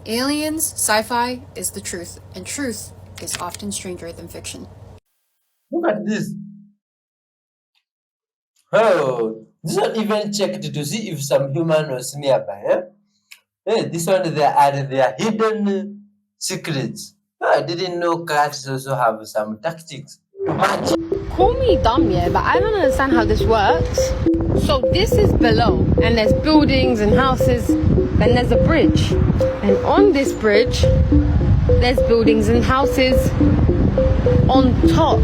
Aliens, sci-fi is the truth, and truth is often stranger than fiction. Look at this. Oh, this one even checked to see if some human was nearby. Hey, this one there are their hidden secrets. I didn't know cats also have some tactics to match. Call me dumb, yeah, but I don't understand how this works. So this is below, and there's buildings and houses, then there's a bridge. And on this bridge, there's buildings and houses on top.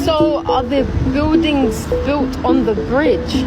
So are the buildings built on the bridge?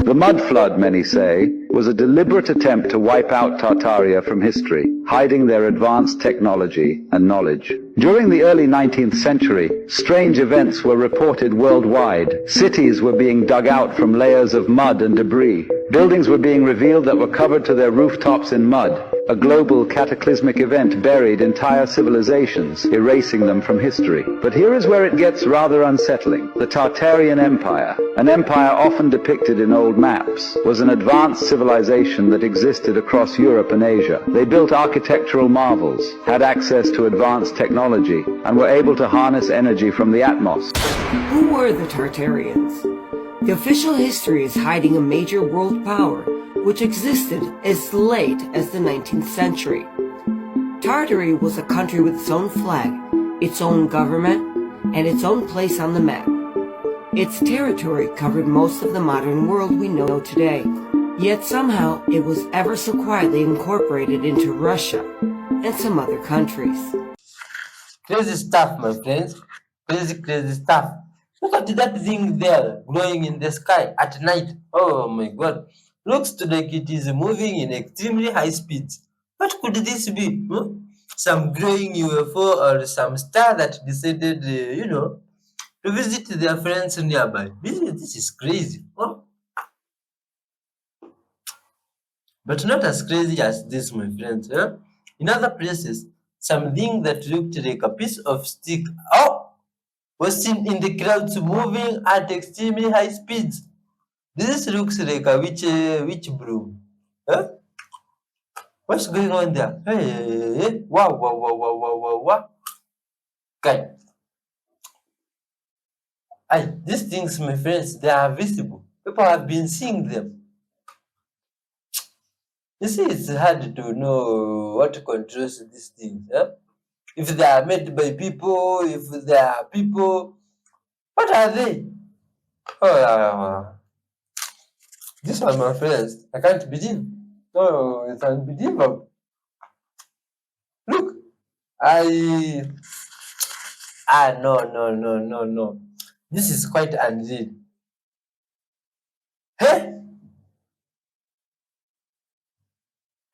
The mud flood, many say, was a deliberate attempt to wipe out Tartaria from history, hiding their advanced technology and knowledge. During the early 19th century, strange events were reported worldwide. Cities were being dug out from layers of mud and debris. Buildings were being revealed that were covered to their rooftops in mud. A global cataclysmic event buried entire civilizations, erasing them from history. But here is where it gets rather unsettling. The Tartarian Empire, an empire often depicted in old maps, was an advanced civilization that existed across Europe and Asia. They built architectural marvels, had access to advanced technology, and were able to harness energy from the atmosphere. Who were the Tartarians? The official history is hiding a major world power which existed as late as the 19th century. Tartary was a country with its own flag, its own government, and its own place on the map. Its territory covered most of the modern world we know today, yet somehow it was ever so quietly incorporated into Russia and some other countries. Crazy stuff, my friends. Crazy stuff. Look at that thing there glowing in the sky at night. Oh my god. Looks like it is moving in extremely high speeds. What could this be? Some glowing UFO or some star that decided, to visit their friends nearby. This is crazy. But not as crazy as this, my friends. In other places, something that looked like a piece of stick was seen in the clouds moving at extremely high speeds. This looks like a witch broom. What's going on there? Hey, wow. Okay. These things, my friends, they are visible. People have been seeing them. You see, it's hard to know what controls these things. If they are made by people, if they are people, what are they? This one, my friends, I can't believe. No, it's unbelievable. Look, no. This is quite unreal.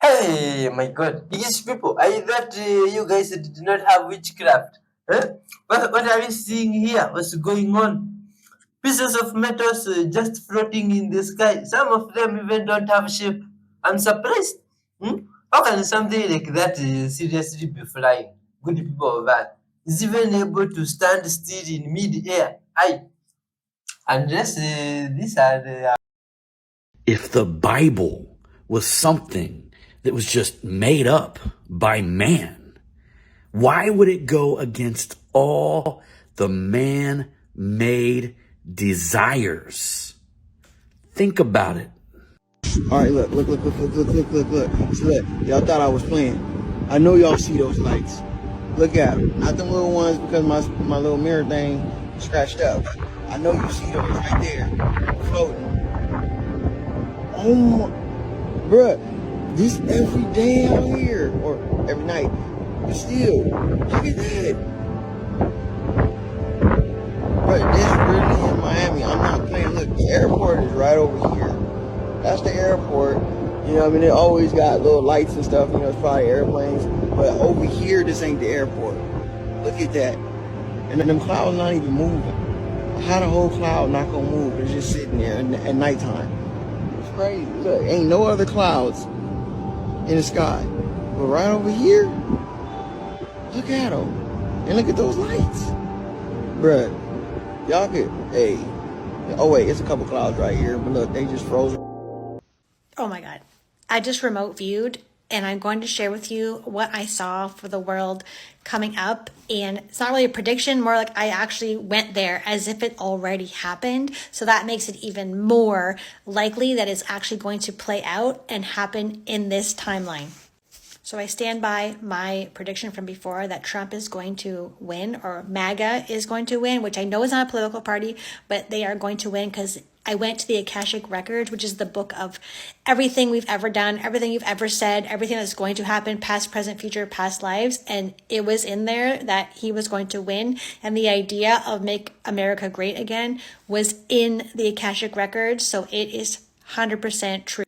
Hey, my God, these people, I thought you guys did not have witchcraft. What are we seeing here? What's going on? Pieces of metals just floating in the sky. Some of them even don't have shape. I'm surprised. How can something like that seriously be flying? Good people of Earth is even able to stand still in mid-air. Unless these are the... If the Bible was something that was just made up by man, why would it go against all the man-made desires? Think about it. All right, look. See, look, y'all thought I was playing. I know y'all see those lights. Look at them. Not them little ones because my little mirror thing scratched up. I know you see those right there, floating. Oh my, bruh, this every day out here, or every night. But still, look at that. Bruh, this really in Miami. I'm not playing. Look, the airport is right over here. That's the airport. You know what I mean? They always got little lights and stuff. You know, it's probably airplanes. But over here, this ain't the airport. Look at that. And then them clouds not even moving. How the whole cloud not gonna move? It's just sitting there at nighttime. It's crazy. Look, ain't no other clouds in the sky. But right over here, look at them. And look at those lights. Bruh, y'all could, hey. Oh wait, it's a couple clouds right here. But look, they just frozen. Oh my God. I just remote viewed, and I'm going to share with you what I saw for the world coming up. And it's not really a prediction, more like I actually went there as if it already happened. So that makes it even more likely that it's actually going to play out and happen in this timeline. So I stand by my prediction from before that Trump is going to win, or MAGA is going to win, which I know is not a political party, but they are going to win because I went to the Akashic Records, which is the book of everything we've ever done, everything you've ever said, everything that's going to happen, past, present, future, past lives. And it was in there that he was going to win. And the idea of Make America Great Again was in the Akashic Records. So it is 100% true.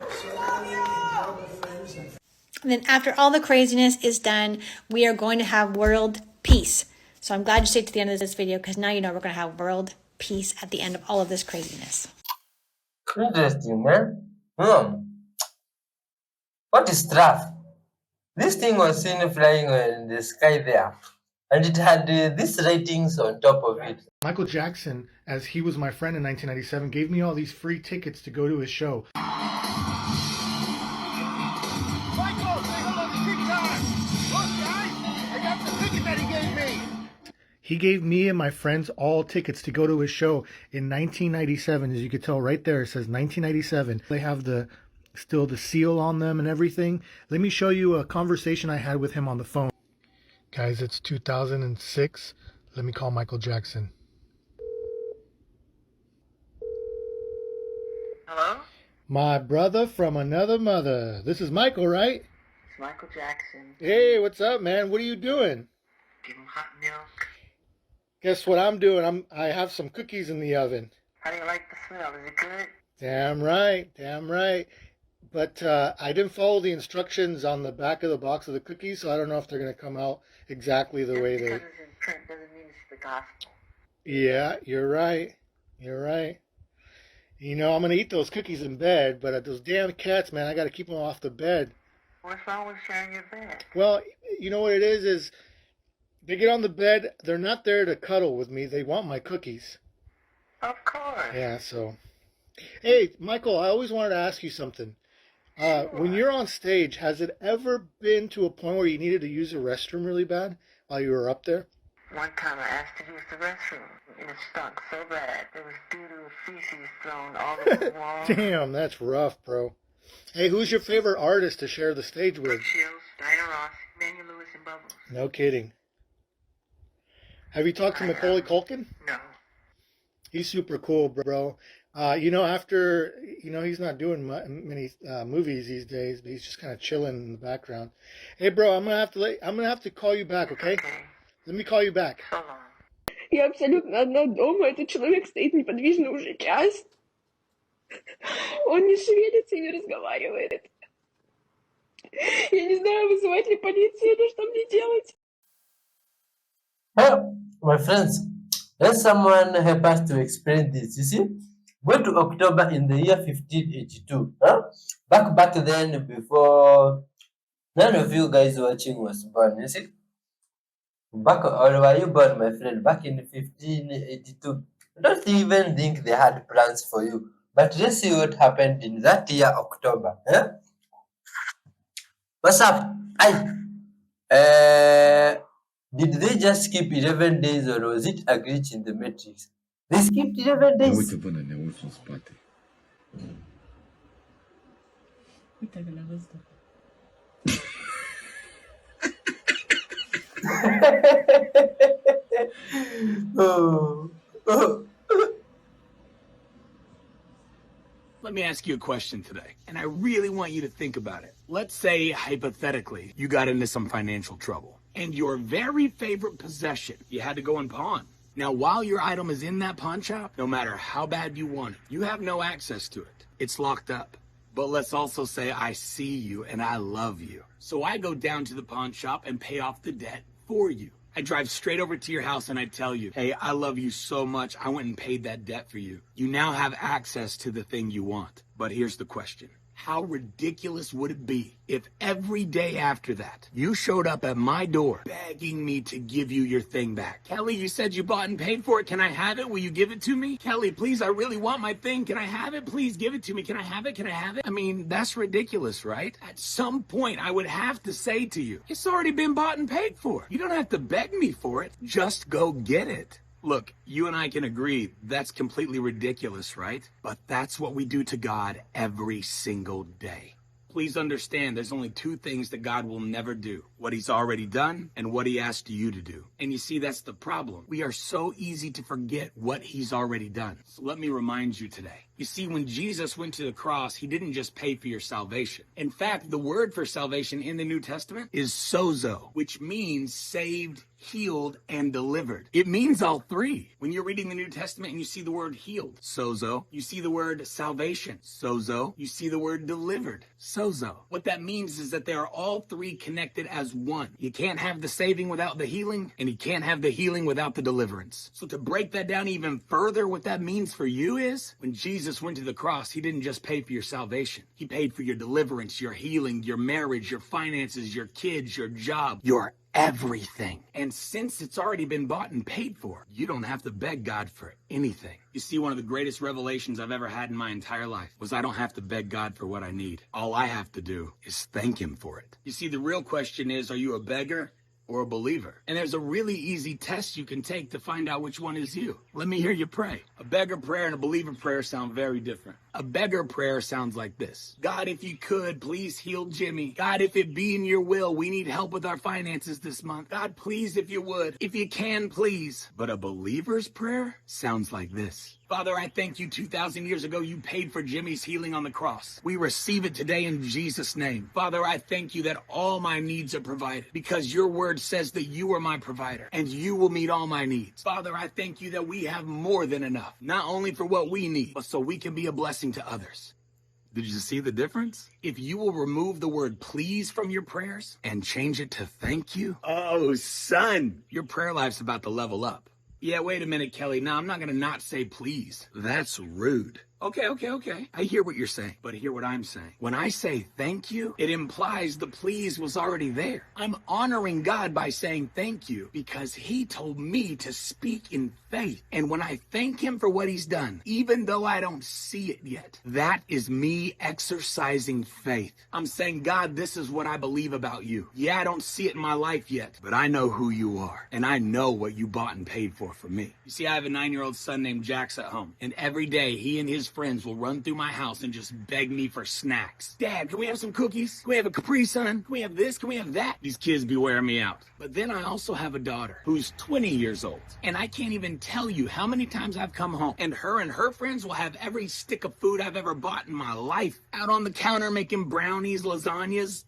And then after all the craziness is done, we are going to have world peace. So I'm glad you stayed to the end of this video, because now you know we're going to have world peace at the end of all of this craziness. Interesting, man. What is draft? This thing was seen flying in the sky there, and it had these ratings on top of it. Michael Jackson, as he was my friend in 1997, gave me all these free tickets to go to his show. He gave me and my friends all tickets to go to his show in 1997. As you can tell right there, it says 1997. They have still the seal on them and everything. Let me show you a conversation I had with him on the phone. Guys, it's 2006. Let me call Michael Jackson. Hello? My brother from another mother. This is Michael, right? It's Michael Jackson. Hey, what's up, man? What are you doing? Give him hot milk. Guess what I'm doing? I have some cookies in the oven. How do you like the smell? Is it good? Damn right, damn right. But I didn't follow the instructions on the back of the box of the cookies, so I don't know if they're going to come out exactly the way they... Because it's in print doesn't mean it's the gospel. Yeah, you're right. You're right. You know, I'm going to eat those cookies in bed, but those damn cats, man, I got to keep them off the bed. What's wrong with sharing your bed? Well, you know what it is they get on the bed, they're not there to cuddle with me, they want my cookies. Of course. Yeah, so... Hey, Michael, I always wanted to ask you something. When you're on stage, has it ever been to a point where you needed to use the restroom really bad while you were up there? One time I asked to use the restroom, and it stunk so bad. There was doo-doo feces thrown all over the walls. Damn, that's rough, bro. Hey, who's your favorite artist to share the stage with? Shields, Diana Ross, Manuel Lewis, and Bubbles. No kidding. Have you talked to Macaulay Culkin? No. He's super cool, bro. You know, after, you know, he's not doing many movies these days, but he's just kind of chilling in the background. Hey, bro, I'm gonna have to call you back, okay? Let me call you back. So long. Я абсолютно одна дома. Этот человек стоит неподвижно уже час. Он не шевелится и не разговаривает. Я не знаю, вызывать ли полицию или что мне делать. Well, my friends, let someone help us to explain this. You see, go to October in the year 1582. Back then, before none of you guys watching was born. You see, or were you born, my friend? Back in 1582. I don't even think they had plans for you. But let's see what happened in that year, October. What's up? Did they just skip 11 days, or was it a glitch in the matrix? They skipped 11 days. Oh. Let me ask you a question today, and I really want you to think about it. Let's say, hypothetically, you got into some financial trouble, and your very favorite possession you had to go and pawn. Now, while your item is in that pawn shop, no matter how bad you want it, you have no access to it. It's locked up. But let's also say I see you and I love you. So I go down to the pawn shop and pay off the debt for you. I drive straight over to your house and I tell you, hey, I love you so much, I went and paid that debt for you. You now have access to the thing you want. But here's the question. How ridiculous would it be if every day after that you showed up at my door begging me to give you your thing back? Kelly, you said you bought and paid for it. Can I have it? Will you give it to me? Kelly, please, I really want my thing. Can I have it? Please give it to me. Can I have it? Can I have it? I mean, that's ridiculous, right? At some point, I would have to say to you, it's already been bought and paid for. You don't have to beg me for it. Just go get it. Look, you and I can agree that's completely ridiculous, right? But that's what we do to God every single day. Please understand there's only two things that God will never do: what he's already done and what he asked you to do. And you see, that's the problem. We are so easy to forget what he's already done. So let me remind you today. You see, when Jesus went to the cross, he didn't just pay for your salvation. In fact, the word for salvation in the New Testament is sozo, which means saved, healed, and delivered. It means all three. When you're reading the New Testament and you see the word healed, sozo, you see the word salvation, sozo, you see the word delivered, sozo. What that means is that they are all three connected as one. You can't have the saving without the healing, and you can't have the healing without the deliverance. So to break that down even further, what that means for you is, when Jesus went to the cross, he didn't just pay for your salvation. He paid for your deliverance, your healing, your marriage, your finances, your kids, your job, your everything. And since it's already been bought and paid for, you don't have to beg God for anything. You see, one of the greatest revelations I've ever had in my entire life was I don't have to beg God for what I need. All I have to do is thank him for it. You see, the real question is, are you a beggar or a believer? And there's a really easy test you can take to find out which one is you. Let me hear you pray. A beggar prayer and a believer prayer sound very different. A beggar prayer sounds like this: God, if you could, please heal Jimmy. God, if it be in your will, we need help with our finances this month. God, please, if you would. If you can, please. But a believer's prayer sounds like this: Father, I thank you 2,000 years ago you paid for Jimmy's healing on the cross. We receive it today in Jesus' name. Father, I thank you that all my needs are provided because your word says that you are my provider and you will meet all my needs. Father, I thank you that we have more than enough, not only for what we need, but so we can be a blessing to others. Did you see the difference? If you will remove the word please from your prayers and change it to thank you, oh, son, your prayer life's about to level up. Yeah, wait a minute, Kelly. Now, I'm not going to not say please. That's rude. Okay. I hear what you're saying, but hear what I'm saying. When I say thank you, it implies the please was already there. I'm honoring God by saying thank you because he told me to speak in faith. And when I thank him for what he's done, even though I don't see it yet, that is me exercising faith. I'm saying, God, this is what I believe about you. Yeah, I don't see it in my life yet, but I know who you are, and I know what you bought and paid for me. You see, I have a 9-year-old son named Jax at home, and every day he and his friends will run through my house and just beg me for snacks. Dad, can we have some cookies? Can we have a Capri Sun? Can we have this? Can we have that? These kids be wearing me out. But then I also have a daughter who's 20 years old, and I can't even tell you how many times I've come home, and her friends will have every stick of food I've ever bought in my life out on the counter making brownies, lasagnas,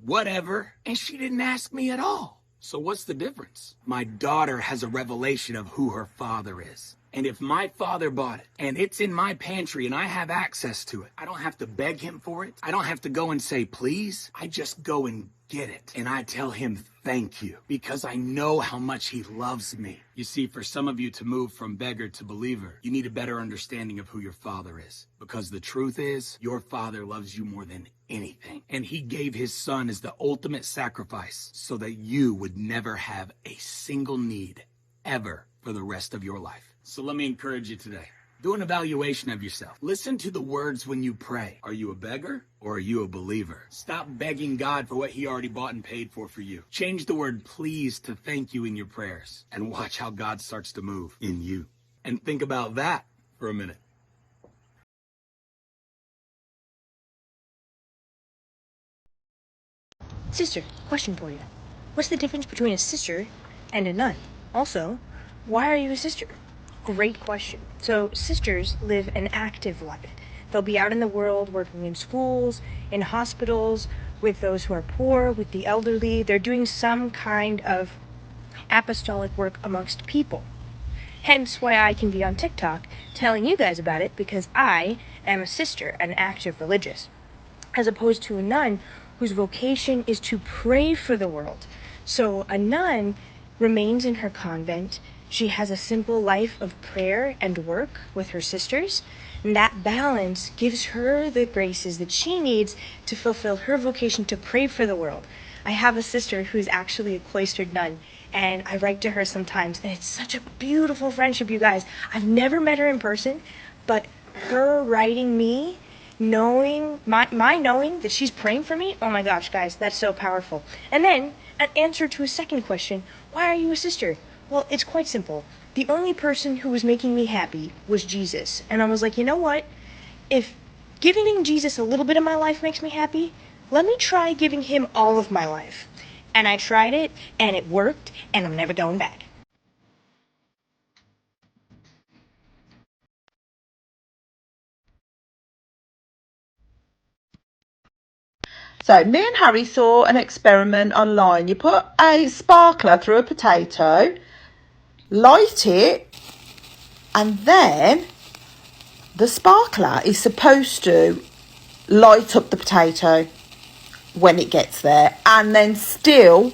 whatever, and she didn't ask me at all. So what's the difference? My daughter has a revelation of who her father is. And if my father bought it and it's in my pantry and I have access to it, I don't have to beg him for it. I don't have to go and say, please. I just go and get it. And I tell him, thank you, because I know how much he loves me. You see, for some of you to move from beggar to believer, you need a better understanding of who your father is. Because the truth is, your father loves you more than anything. And he gave his son as the ultimate sacrifice so that you would never have a single need ever for the rest of your life. So let me encourage you today. Do an evaluation of yourself. Listen to the words when you pray. Are you a beggar or are you a believer? Stop begging God for what he already bought and paid for you. Change the word please to thank you in your prayers and watch how God starts to move in you. And think about that for a minute. Sister, question for you. What's the difference between a sister and a nun? Also, why are you a sister? Great question. So sisters live an active life. They'll be out in the world working in schools, in hospitals, with those who are poor, with the elderly. They're doing some kind of apostolic work amongst people. Hence why I can be on TikTok telling you guys about it, because I am a sister, an active religious, as opposed to a nun whose vocation is to pray for the world. So a nun remains in her convent. She has a simple life of prayer and work with her sisters. And that balance gives her the graces that she needs to fulfill her vocation to pray for the world. I have a sister who's actually a cloistered nun, and I write to her sometimes, and it's such a beautiful friendship, you guys. I've never met her in person, but her writing me, knowing my knowing that she's praying for me, oh my gosh, guys, that's so powerful. And then an answer to a second question: why are you a sister? Well, it's quite simple. The only person who was making me happy was Jesus, and I was like, you know what, if giving Jesus a little bit of my life makes me happy, let me try giving him all of my life. And I tried it, and it worked, and I'm never going back. So me and Harry saw an experiment online. You put a sparkler through a potato, light it, and then the sparkler is supposed to light up the potato when it gets there and then still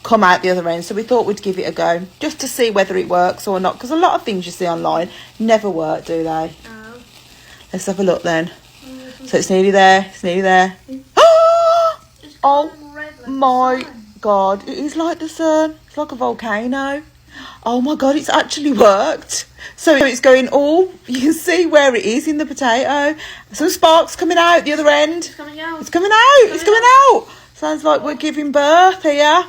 come out the other end. So we thought we'd give it a go just to see whether it works or not, because a lot of things you see online never work, do they? Oh. Let's have a look then. So it's nearly there. It's nearly there. Oh my god, it is like the sun. It's like a volcano. Oh my god, it's actually worked. So it's going all, you can see where it is in the potato. Some sparks coming out the other end. It's coming out. It's coming out. It's coming out. Sounds like we're giving birth here.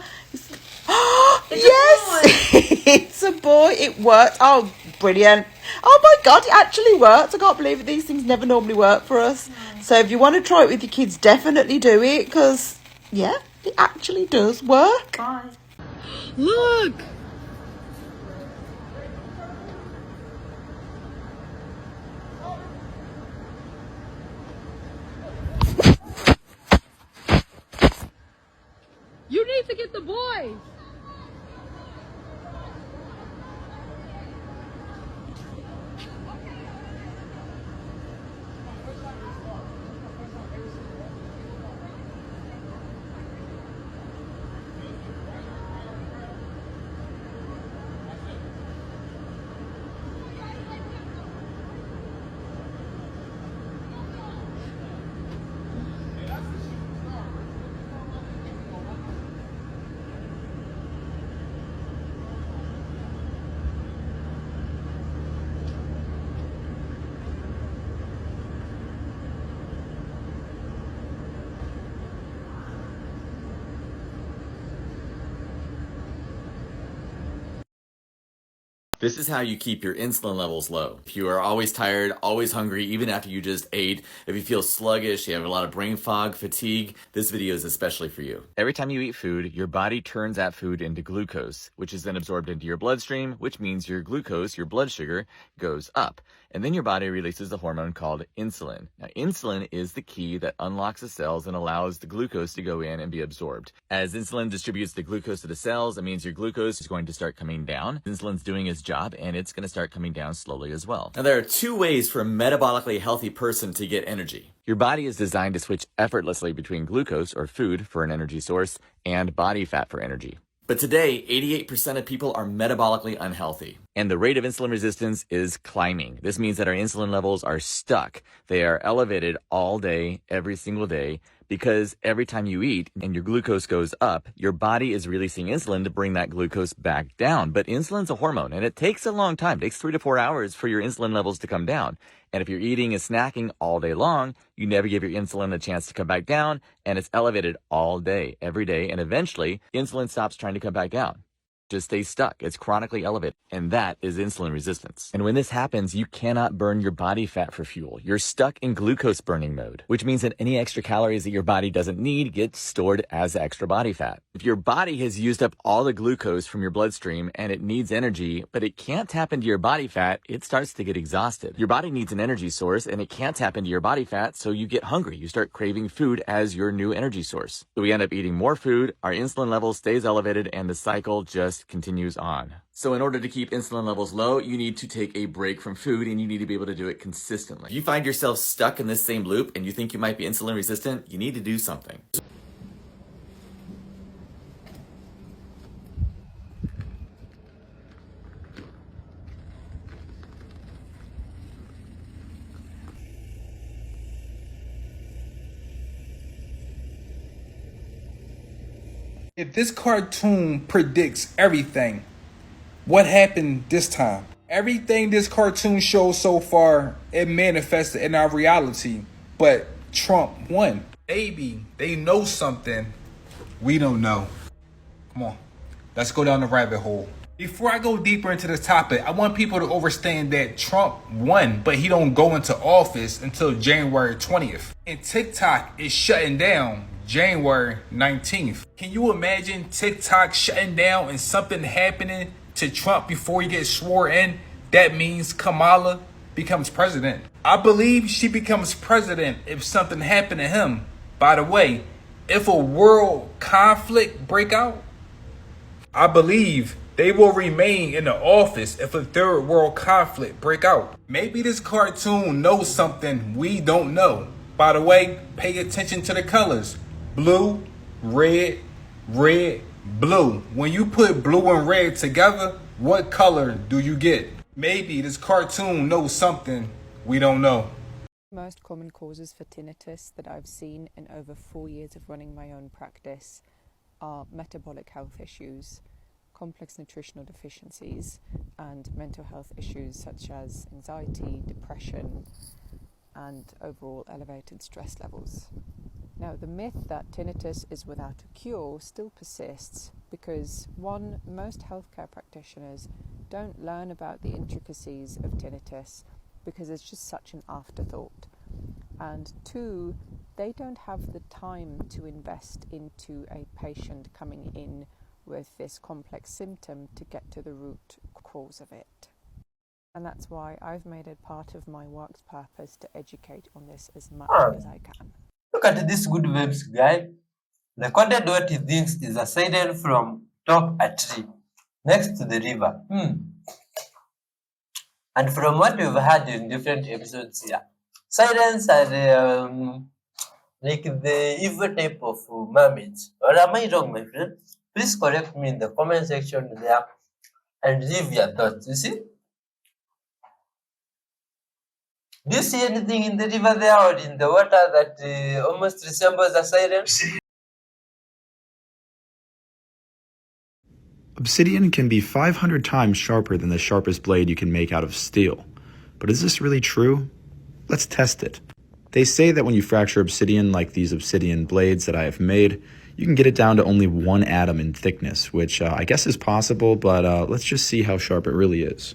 Yes, it's a boy. It worked. Oh, brilliant. Oh my god, it actually worked. I can't believe it. These things never normally work for us. So if you want to try it with your kids, definitely do it, because yeah, it actually does work. Bye. Look! You need to get the boys! This is how you keep your insulin levels low. If you are always tired, always hungry, even after you just ate, if you feel sluggish, you have a lot of brain fog, fatigue, this video is especially for you. Every time you eat food, your body turns that food into glucose, which is then absorbed into your bloodstream, which means your glucose, your blood sugar, goes up. And then your body releases the hormone called insulin. Now, insulin is the key that unlocks the cells and allows the glucose to go in and be absorbed. As insulin distributes the glucose to the cells, it means your glucose is going to start coming down. Insulin's doing its job, and it's going to start coming down slowly as well. Now, there are two ways for a metabolically healthy person to get energy. Your body is designed to switch effortlessly between glucose, or food, for an energy source, and body fat for energy. But today, 88% of people are metabolically unhealthy. And the rate of insulin resistance is climbing. This means that our insulin levels are stuck. They are elevated all day, every single day, because every time you eat and your glucose goes up, your body is releasing insulin to bring that glucose back down. But insulin's a hormone, and it takes a long time. It takes 3 to 4 hours for your insulin levels to come down. And if you're eating and snacking all day long, you never give your insulin a chance to come back down, and it's elevated all day, every day, and eventually insulin stops trying to come back down. Just stays stuck. It's chronically elevated, and that is insulin resistance. And when this happens, you cannot burn your body fat for fuel. You're stuck in glucose burning mode, which means that any extra calories that your body doesn't need get stored as extra body fat. If your body has used up all the glucose from your bloodstream and it needs energy, but it can't tap into your body fat, it starts to get exhausted. Your body needs an energy source, and it can't tap into your body fat, so you get hungry. You start craving food as your new energy source. So we end up eating more food, our insulin level stays elevated, and the cycle just continues on. So in order to keep insulin levels low, you need to take a break from food, and you need to be able to do it consistently. If you find yourself stuck in this same loop and you think you might be insulin resistant, you need to do something. If this cartoon predicts everything, what happened this time? Everything this cartoon shows so far, it manifested in our reality, but Trump won. Maybe they know something we don't know. Come on, let's go down the rabbit hole. Before I go deeper into this topic, I want people to understand that Trump won, but he don't go into office until January 20th. And TikTok is shutting down January 19th. Can you imagine TikTok shutting down and something happening to Trump before he gets sworn in? That means Kamala becomes president. I believe she becomes president if something happened to him. By the way, if a world conflict break out, I believe they will remain in the office if a third world conflict break out. Maybe this cartoon knows something we don't know. By the way, pay attention to the colors. Blue, red, red, blue. When you put blue and red together, what color do you get? Maybe this cartoon knows something we don't know. Most common causes for tinnitus that I've seen in over 4 years of running my own practice are metabolic health issues, complex nutritional deficiencies, and mental health issues such as anxiety, depression, and overall elevated stress levels. Now, the myth that tinnitus is without a cure still persists because, one, most healthcare practitioners don't learn about the intricacies of tinnitus because it's just such an afterthought. And two, they don't have the time to invest into a patient coming in with this complex symptom to get to the root cause of it. And that's why I've made it part of my work's purpose to educate on this as much as I can. Look at this good vibes guy. Recorded what he thinks is a siren from top a tree next to the river. And from what we've heard in different episodes here, sirens are like the evil type of mermaids. Or am I wrong, my friend? Please correct me in the comment section there and leave your thoughts. You see? Do you see anything in the river there or in the water that almost resembles a siren? Obsidian can be 500 times sharper than the sharpest blade you can make out of steel. But is this really true? Let's test it. They say that when you fracture obsidian like these obsidian blades that I have made, you can get it down to only 1 atom in thickness, which I guess is possible, but let's just see how sharp it really is.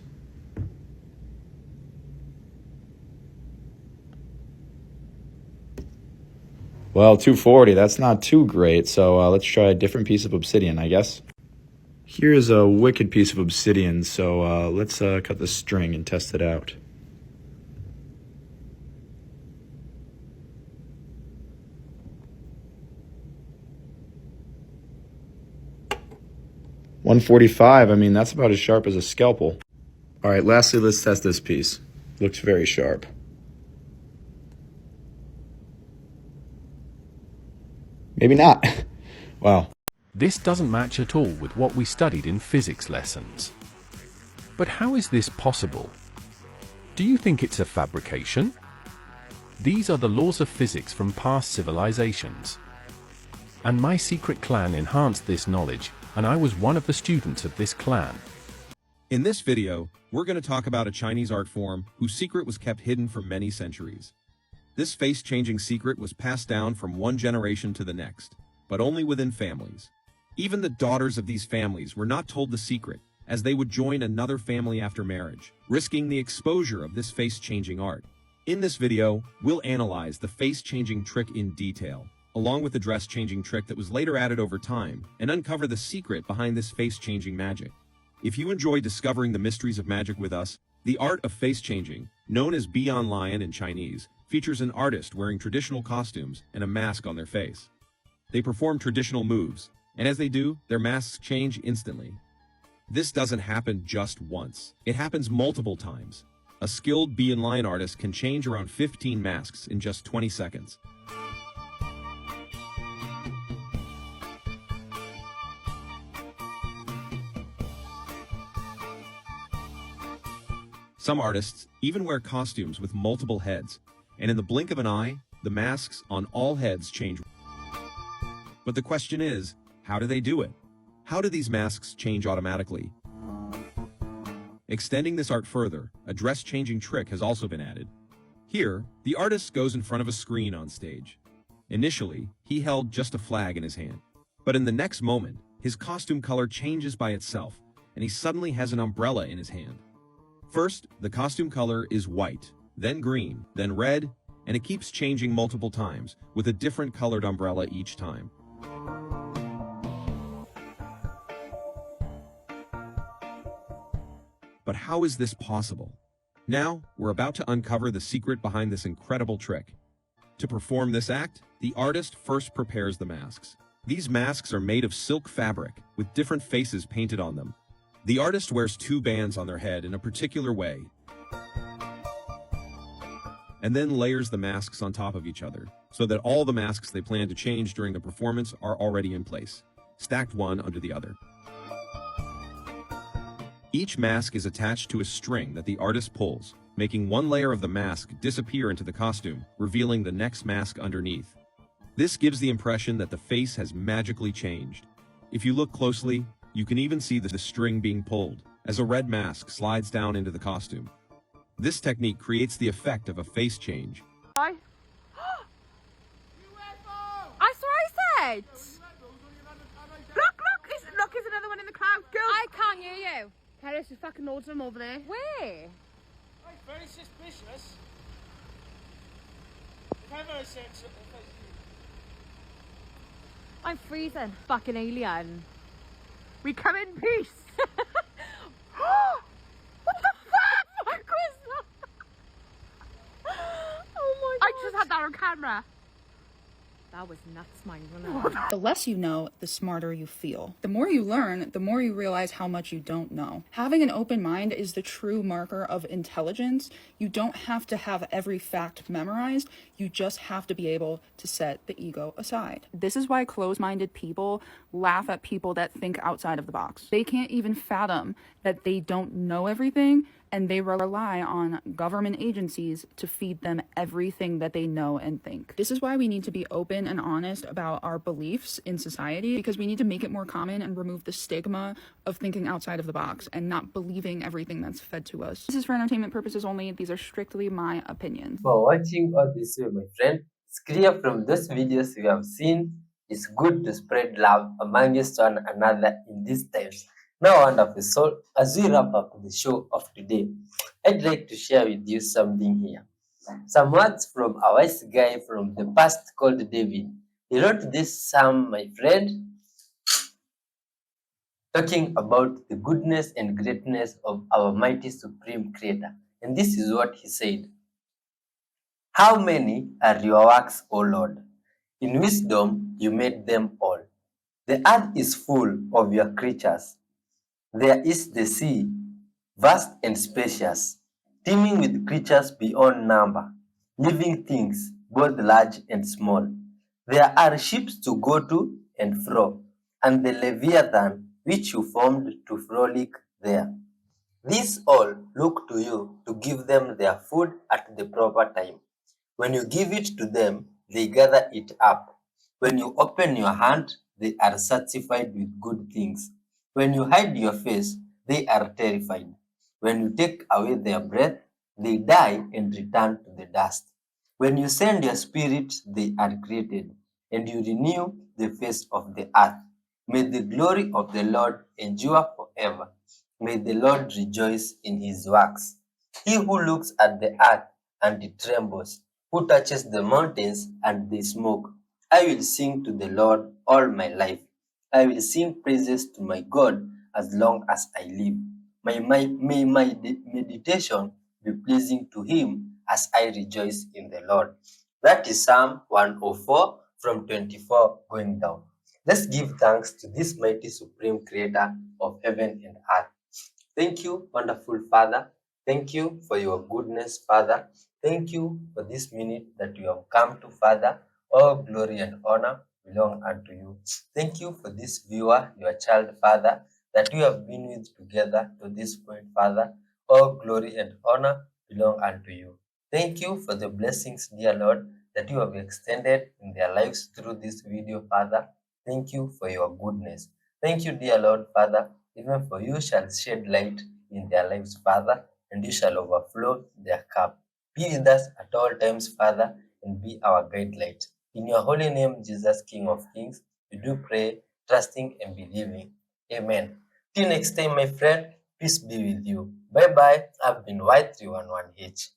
Well, 240, that's not too great, so let's try a different piece of obsidian, I guess. Here's a wicked piece of obsidian, so let's cut the string and test it out. .145, I mean, that's about as sharp as a scalpel. All right, lastly, let's test this piece. Looks very sharp. Maybe not. Wow. This doesn't match at all with what we studied in physics lessons. But how is this possible? Do you think it's a fabrication? These are the laws of physics from past civilizations. And my secret clan enhanced this knowledge, and I was one of the students of this clan. In this video, we're going to talk about a Chinese art form whose secret was kept hidden for many centuries. This face-changing secret was passed down from one generation to the next, but only within families. Even the daughters of these families were not told the secret, as they would join another family after marriage, risking the exposure of this face-changing art. In this video, we'll analyze the face-changing trick in detail, along with the dress-changing trick that was later added over time, and uncover the secret behind this face-changing magic. If you enjoy discovering the mysteries of magic with us, the art of face-changing, known as Beyond Lion in Chinese, features an artist wearing traditional costumes and a mask on their face. They perform traditional moves, and as they do, their masks change instantly. This doesn't happen just once. It happens multiple times. A skilled Beyond Lion artist can change around 15 masks in just 20 seconds. Some artists even wear costumes with multiple heads, and in the blink of an eye, the masks on all heads change. But the question is, How do they do it? How do these masks change automatically? Extending this art further, a dress-changing trick has also been added. Here, the artist goes in front of a screen on stage. Initially, he held just a flag in his hand. But in the next moment, his costume color changes by itself, and he suddenly has an umbrella in his hand. First, the costume color is white, then green, then red, and it keeps changing multiple times, with a different colored umbrella each time. But how is this possible? Now, we're about to uncover the secret behind this incredible trick. To perform this act, the artist first prepares the masks. These masks are made of silk fabric, with different faces painted on them. The artist wears 2 bands on their head in a particular way, and then layers the masks on top of each other, so that all the masks they plan to change during the performance are already in place, stacked one under the other. Each mask is attached to a string that the artist pulls, making one layer of the mask disappear into the costume, revealing the next mask underneath. This gives the impression that the face has magically changed. If you look closely, you can even see the string being pulled, as a red mask slides down into the costume. This technique creates the effect of a face change. I said! Look, there's another one in the cloud. Girls. I can't hear you. Paris, there's fucking loads of them over there. Where? Very suspicious. If ever said something, I'm freezing. Fucking alien. We come in peace. What the fuck? Oh my god. I just had that on camera. That was nuts, man. Wasn't it? The less you know, the smarter you feel. The more you learn, the more you realize how much you don't know. Having an open mind is the true marker of intelligence. You don't have to have every fact memorized. You just have to be able to set the ego aside. This is why closed-minded people laugh at people that think outside of the box. They can't even fathom that they don't know everything, and they rely on government agencies to feed them everything that they know and think. This is why we need to be open and honest about our beliefs in society, because we need to make it more common and remove the stigma of thinking outside of the box and not believing everything that's fed to us. This is for entertainment purposes only. These are strictly my opinions. For watching all this way, my friend, it's clear from those videos you have seen, it's good to spread love amongst one another in these times. Now, wonderful soul, as we wrap up the show of today, I'd like to share with you something here. Some words from a wise guy from the past called David. He wrote this psalm, my friend, talking about the goodness and greatness of our mighty supreme creator. And this is what he said. How many are your works, O Lord? In wisdom you made them all. The earth is full of your creatures. There is the sea, vast and spacious, teeming with creatures beyond number, living things, both large and small. There are ships to go to and fro, and the Leviathan which you formed to frolic there. These all look to you to give them their food at the proper time. When you give it to them, they gather it up. When you open your hand, they are satisfied with good things. When you hide your face, they are terrified. When you take away their breath, they die and return to the dust. When you send your spirit, they are created, and you renew the face of the earth. May the glory of the Lord endure forever. May the Lord rejoice in his works. He who looks at the earth and it trembles, who touches the mountains and they smoke. I will sing to the Lord all my life. I will sing praises to my God as long as I live. May my meditation be pleasing to him as I rejoice in the Lord. That is Psalm 104 from 24 going down. Let's give thanks to this mighty supreme creator of heaven and earth. Thank you, wonderful Father. Thank you for your goodness, Father. Thank you for this minute that you have come to, Father. All glory and honor belong unto you. Thank you for this viewer, your child, Father, that you have been with together to this point, Father. All glory and honor belong unto you. Thank you for the blessings, dear Lord, that you have extended in their lives through this video, Father. Thank you for your goodness. Thank you, dear Lord Father, even for you shall shed light in their lives, Father, and you shall overflow their cup. Be with us at all times, Father, and be our guide light. In your holy name, Jesus, King of Kings, we do pray, trusting and believing. Amen. Till next time, my friend, peace be with you. Bye bye. I've been Y311H.